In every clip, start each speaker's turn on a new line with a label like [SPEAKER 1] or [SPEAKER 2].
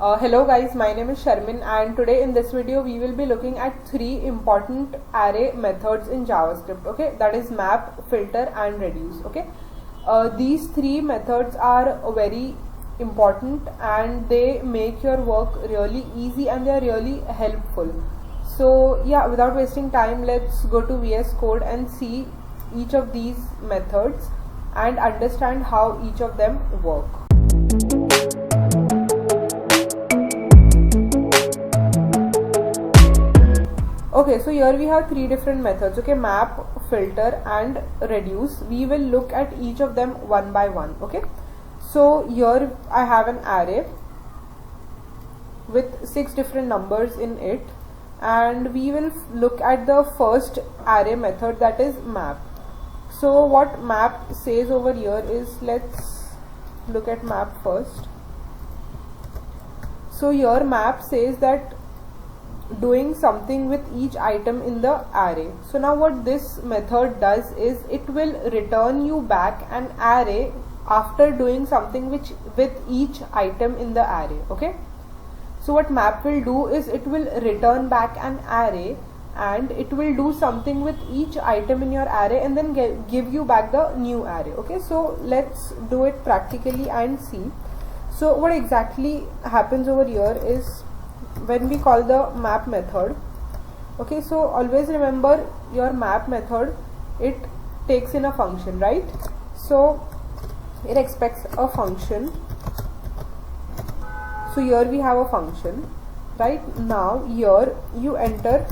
[SPEAKER 1] Hello guys, my name is Sharmin and today in this video we will be looking at three important array methods in JavaScript. Okay, that is map, filter and reduce. Okay, these three methods are very important and they make your work really easy and they are really helpful. So yeah, without wasting time, let's go to VS Code and see each of these methods and understand how each of them work. Okay, so here we have three different methods. Okay, map, filter and reduce. We will look at each of them one by one. Okay, so here I have an array with 6 different numbers in it, and we will look at the first array method, that is map. So what map says over here is, let's look at map first. So here map says that doing something with each item in the array. So now what this method does is it will return you back an array after doing something with each item in the array. Okay, so what map will do is it will return back an array and it will do something with each item in your array and then give you back the new array. Okay, so let's do it practically and see. So what exactly happens over here is, when we call the map method, okay, so always remember your map method, it takes in a function, right? So it expects a function. So here we have a function, right? Now here you enter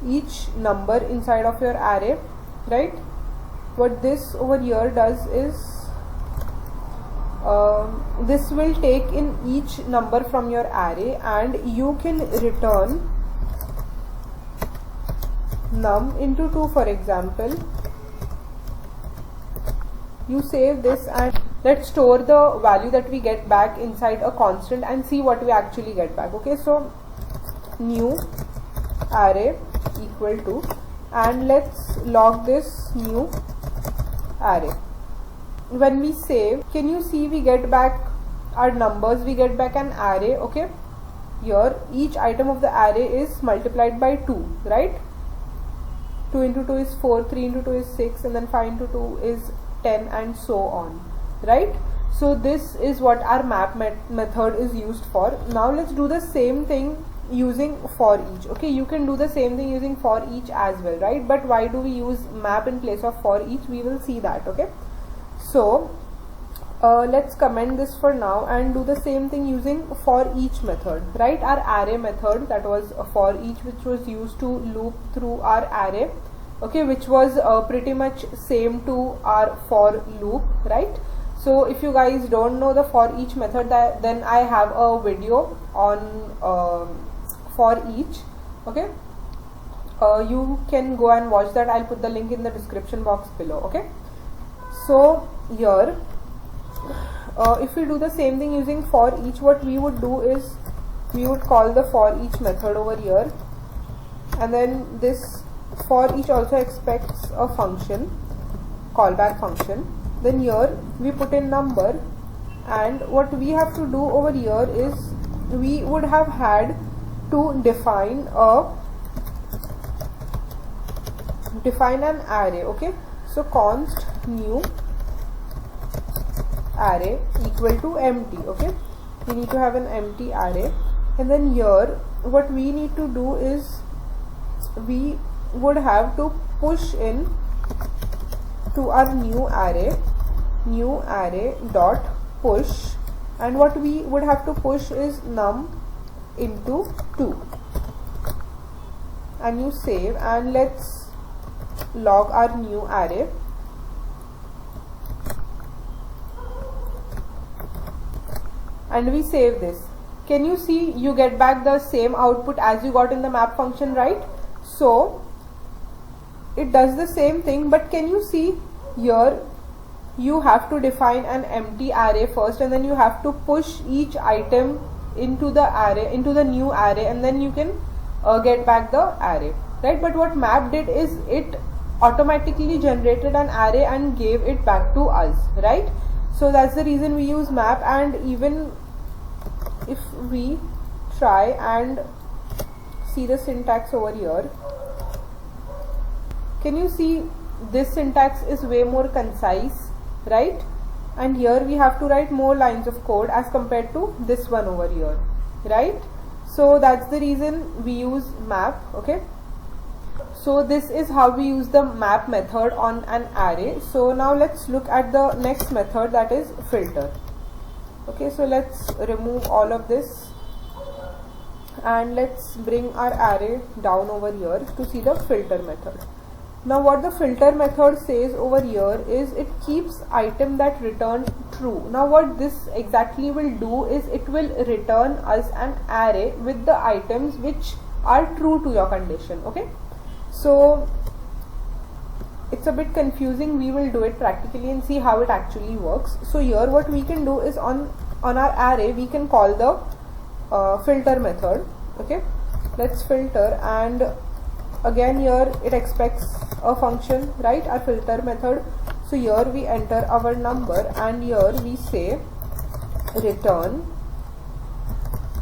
[SPEAKER 1] each number inside of your array, right? What this over here does is this will take in each number from your array and you can return num into 2, for example. You save this and let's store the value that we get back inside a constant and see what we actually get back. Okay, so new array equal to, and let's log this new array. When we save, can you see we get back our numbers, we get back an array. Okay, here each item of the array is multiplied by 2, right? 2 into 2 is 4, 3 into 2 is 6, and then 5 into 2 is 10 and so on, right? So this is what our map method is used for. Now let's do the same thing using for each. Okay, you can do the same thing using for each as well, right? But why do we use map in place of for each? We will see that. Okay, so let's comment this for now and do the same thing using for each method, right? Our array method, that was for each, which was used to loop through our array, okay, which was pretty much same to our for loop, right? So if you guys don't know the for each method, then I have a video on for each. Okay, you can go and watch that. I'll put the link in the description box below. Okay, so here if we do the same thing using for each, what we would do is we would call the for each method over here, and then this for each also expects a function, callback function. Then here we put in number, and what we have to do over here is we would have had to define an array. Okay, so const new array equal to empty. Okay, we need to have an empty array, and then here what we need to do is we would have to push in to our new array dot push, and what we would have to push is num into 2, and you save, and let's log our new array. And we save this. Can you see you get back the same output as you got in the map function, right? So it does the same thing, but can you see here you have to define an empty array first, and then you have to push each item into the array, into the new array, and then you can get back the array, right? But what map did is it automatically generated an array and gave it back to us, right? So that's the reason we use map. And even if we try and see the syntax over here, can you see this syntax is way more concise, right? And here we have to write more lines of code as compared to this one over here, right? So that's the reason we use map. Okay, so this is how we use the map method on an array. So now let's look at the next method, that is filter. Okay, so let's remove all of this and let's bring our array down over here to see the filter method. Now what the filter method says over here is it keeps item that return true. Now what this exactly will do is it will return us an array with the items which are true to your condition. Okay, so it's a bit confusing. We will do it practically and see how it actually works. So here what we can do is on our array we can call the filter method. Okay, let's filter, and again here it expects a function, right, our filter method. So here we enter our number and here we say return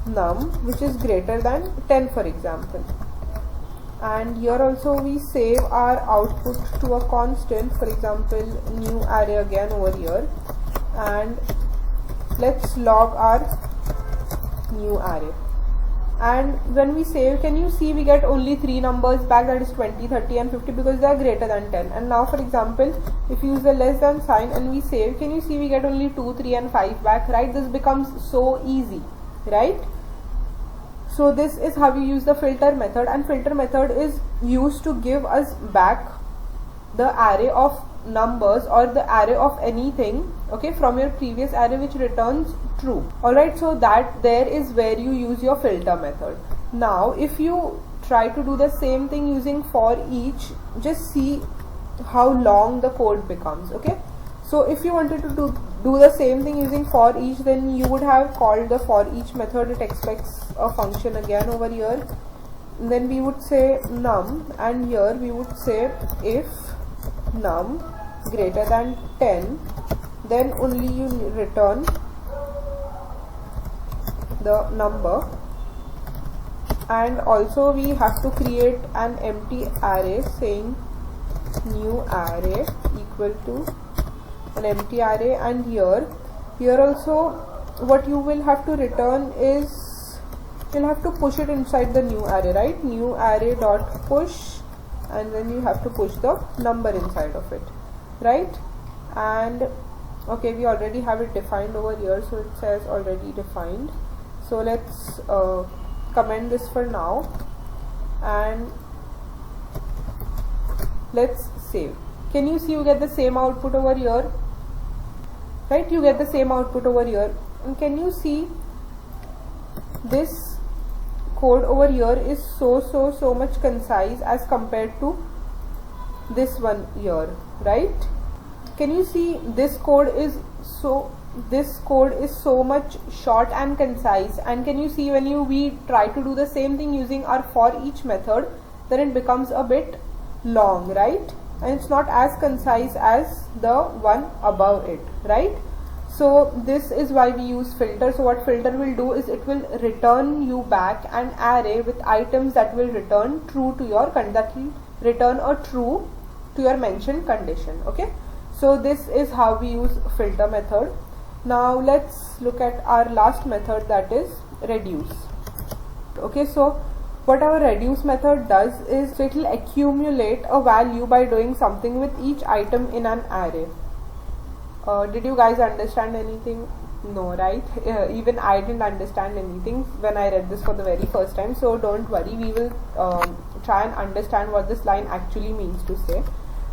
[SPEAKER 1] num which is greater than 10, for example. And here also we save our output to a constant, for example new array again over here, and let's log our new array. And when we save, can you see we get only 3 numbers back, that is 20, 30 and 50, because they are greater than 10. And now for example if you use the less than sign and we save, can you see we get only 2, 3 and 5 back, right? This becomes so easy, right? So this is how we use the filter method, and filter method is used to give us back the array of numbers or the array of anything, okay, from your previous array which returns true. Alright, so that there is where you use your filter method. Now if you try to do the same thing using for each, just see how long the code becomes. Okay, so if you wanted to do the same thing using for each, then you would have called the for each method. It expects a function again over here, and then we would say num, and here we would say if num greater than 10, then only you return the number. And also we have to create an empty array saying new array equal to an empty array, and here also what you will have to return is you'll have to push it inside the new array, right? New array dot push, and then you have to push the number inside of it, right? And okay, we already have it defined over here, so it says already defined. So let's comment this for now and let's save. Can you see you get the same output over here, right? You get the same output over here. And can you see this code over here is so much concise as compared to this one here, right? Can you see this code is so much short and concise, and can you see when we try to do the same thing using our for each method, then it becomes a bit long, right? And it's not as concise as the one above it, right? So this is why we use filter. So what filter will do is it will return you back an array with items that will return true to your return a true to your mentioned condition. Okay, so this is how we use filter method. Now let's look at our last method, that is reduce. Okay, so what our reduce method does is it will accumulate a value by doing something with each item in an array. Did you guys understand anything? No, right? Even I didn't understand anything when I read this for the very first time, so don't worry, we will try and understand what this line actually means to say.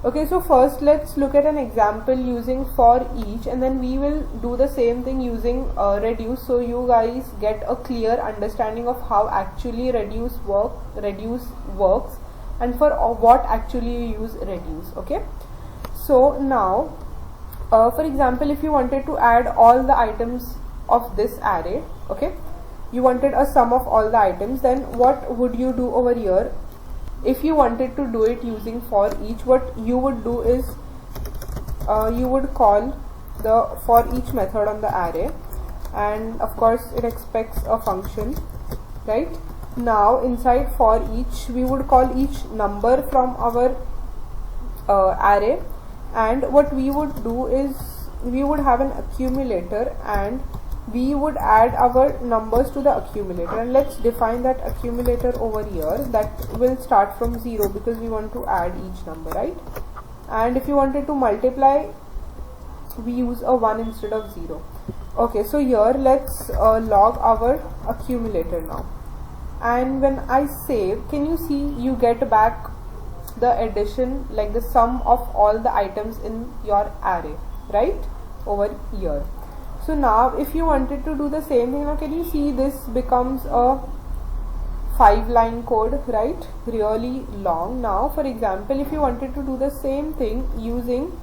[SPEAKER 1] Okay, so first let's look at an example using for each, and then we will do the same thing using reduce, so you guys get a clear understanding of how actually reduce works and for what actually you use reduce. Okay, so now for example, if you wanted to add all the items of this array, okay, you wanted a sum of all the items, then what would you do over here? If you wanted to do it using for each, what you would do is you would call the for each method on the array, and of course it expects a function, right? Now inside for each, we would call each number from our array, and what we would do is we would have an accumulator and we would add our numbers to the accumulator, and let's define that accumulator over here. That will start from 0 because we want to add each number, right? And if you wanted to multiply, we use a 1 instead of 0. Okay, so here let's log our accumulator now, and when I save, can you see you get back the addition, like the sum of all the items in your array, right, over here. So now if you wanted to do the same thing, now can you see this becomes a 5-line code, right? Really long. Now for example, if you wanted to do the same thing using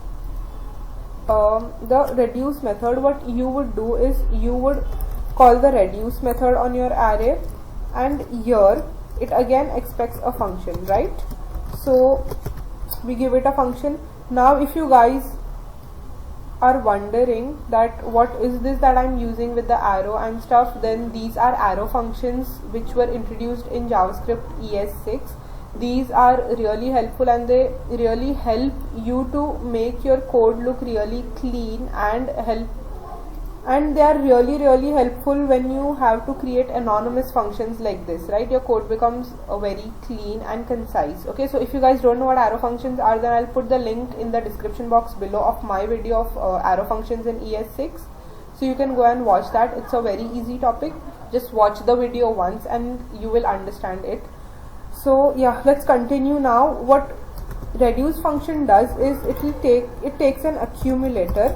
[SPEAKER 1] the reduce method, what you would do is you would call the reduce method on your array, and here it again expects a function, right? So we give it a function. Now if you guys are wondering that what is this that I'm using with the arrow and stuff, then these are arrow functions which were introduced in JavaScript ES6. These are really helpful and they really help you to make your code look really clean and they are really helpful when you have to create anonymous functions like this, right? Your code becomes very clean and concise. Okay, so if you guys don't know what arrow functions are, then I'll put the link in the description box below of my video of arrow functions in ES6, so you can go and watch that. It's a very easy topic. Just watch the video once and you will understand it. So yeah, let's continue now. What reduce function does is it takes an accumulator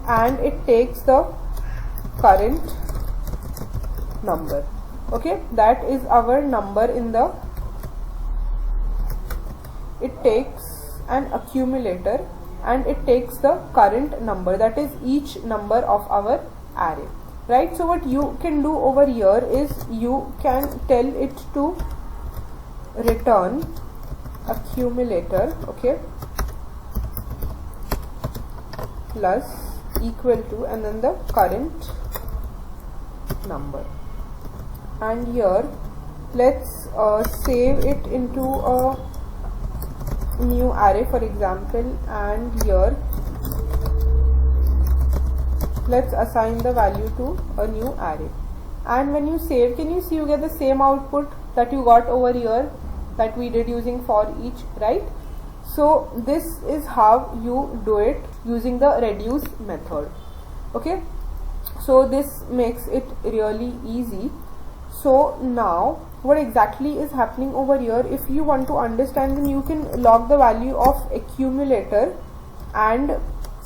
[SPEAKER 1] and it takes the current number. Okay, that is our number in the, it takes an accumulator and it takes the current number, that is each number of our array, right? So what you can do over here is you can tell it to return accumulator, okay, plus equal to and then the current number, and here let's save it into a new array for example, and here let's assign the value to a new array. And when you save, can you see you get the same output that you got over here that we did using for each, right? So this is how you do it using the reduce method. Okay, so this makes it really easy. So now what exactly is happening over here, if you want to understand, then you can log the value of accumulator and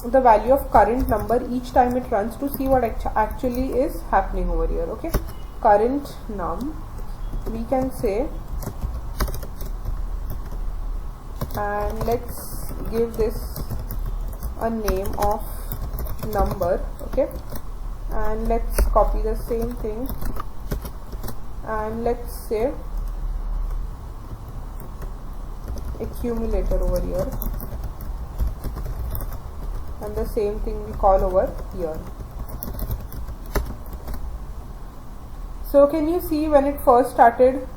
[SPEAKER 1] the value of current number each time it runs to see what actually is happening over here. Okay, current num, we can say, and let's give this a name of number. Okay, and let's copy the same thing and let's say accumulator over here, and the same thing we call over here. So can you see when it first started,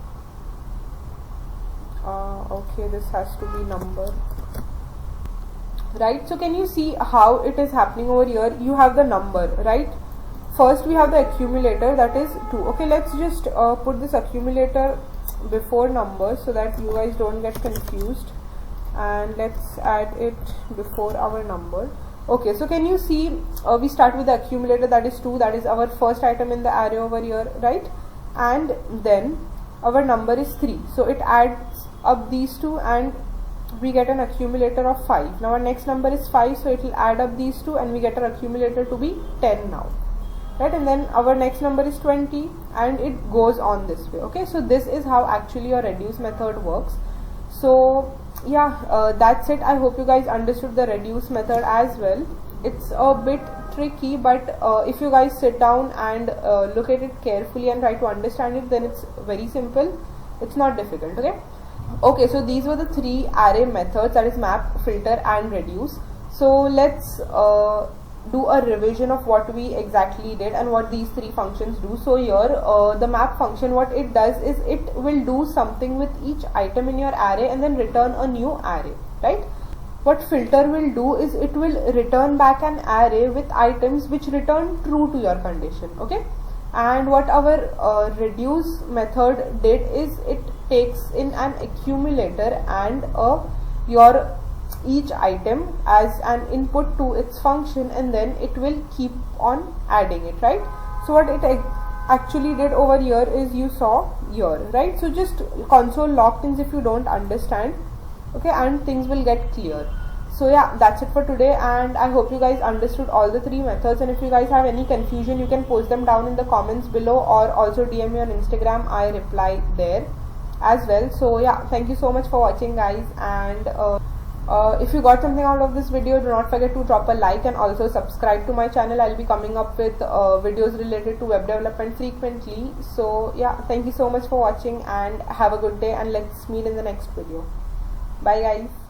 [SPEAKER 1] okay, this has to be number, right? So can you see how it is happening over here? You have the number, right? First we have the accumulator, that is 2. Okay, let's just put this accumulator before number so that you guys don't get confused, and let's add it before our number. Okay, so can you see we start with the accumulator, that is 2, that is our first item in the array over here, right? And then our number is 3, so it adds up these two and we get an accumulator of 5. Now our next number is 5, so it will add up these two and we get our accumulator to be 10 now, right? And then our next number is 20 and it goes on this way. Okay, so this is how actually your reduce method works. So yeah, that's it. I hope you guys understood the reduce method as well. It's a bit tricky, but if you guys sit down and look at it carefully and try to understand it, then it's very simple. It's not difficult. Okay, so these were the 3 array methods, that is map, filter and reduce. So let's do a revision of what we exactly did and what these three functions do. So here the map function, what it does is it will do something with each item in your array and then return a new array, right? What filter will do is it will return back an array with items which return true to your condition, okay? And what our reduce method did is it takes in an accumulator and your each item as an input to its function, and then it will keep on adding it, right? So what it actually did over here is you saw here, right? So just console log things if you don't understand, okay, and things will get clear. So yeah, that's it for today, and I hope you guys understood all the three methods. And if you guys have any confusion, you can post them down in the comments below, or also DM me on Instagram. I reply there as well. So yeah, thank you so much for watching, guys, and if you got something out of this video, do not forget to drop a like and also subscribe to my channel. I'll be coming up with videos related to web development frequently. So yeah, thank you so much for watching and have a good day, and let's meet in the next video. Bye guys.